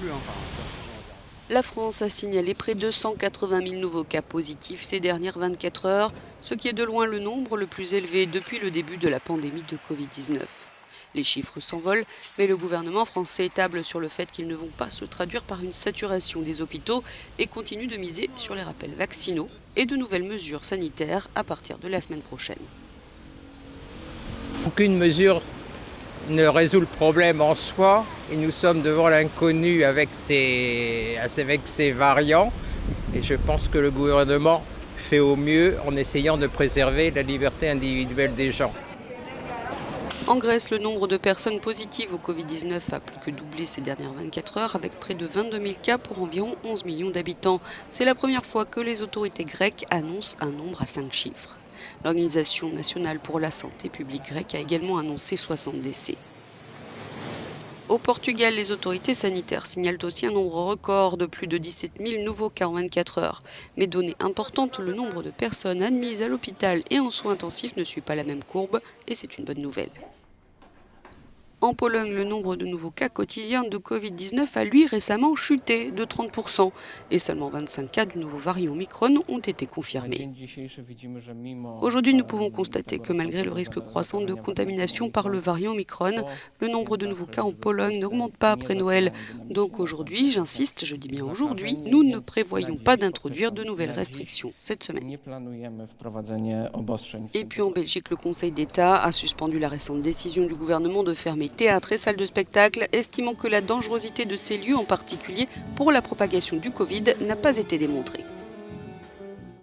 plus. Hein, La France a signalé près de 180 000 nouveaux cas positifs ces dernières 24 heures, ce qui est de loin le nombre le plus élevé depuis le début de la pandémie de Covid-19. Les chiffres s'envolent, mais le gouvernement français table sur le fait qu'ils ne vont pas se traduire par une saturation des hôpitaux et continue de miser sur les rappels vaccinaux et de nouvelles mesures sanitaires à partir de la semaine prochaine. Aucune mesure ne résout le problème en soi et nous sommes devant l'inconnu avec ces variants et je pense que le gouvernement fait au mieux en essayant de préserver la liberté individuelle des gens. En Grèce, le nombre de personnes positives au Covid-19 a plus que doublé ces dernières 24 heures avec près de 22 000 cas pour environ 11 millions d'habitants. C'est la première fois que les autorités grecques annoncent un nombre à 5 chiffres. L'Organisation nationale pour la santé publique grecque a également annoncé 60 décès. Au Portugal, les autorités sanitaires signalent aussi un nombre record de plus de 17 000 nouveaux cas en 24 heures. Mais donnée importante, le nombre de personnes admises à l'hôpital et en soins intensifs ne suit pas la même courbe et c'est une bonne nouvelle. En Pologne, le nombre de nouveaux cas quotidiens de Covid-19 a lui récemment chuté de 30% et seulement 25 cas du nouveau variant Omicron ont été confirmés. Aujourd'hui, nous pouvons constater que malgré le risque croissant de contamination par le variant Omicron, le nombre de nouveaux cas en Pologne n'augmente pas après Noël. Donc aujourd'hui, j'insiste, je dis bien aujourd'hui, nous ne prévoyons pas d'introduire de nouvelles restrictions cette semaine. Et puis en Belgique, le Conseil d'État a suspendu la récente décision du gouvernement de fermer théâtres et salles de spectacle, estimant que la dangerosité de ces lieux, en particulier pour la propagation du Covid, n'a pas été démontrée.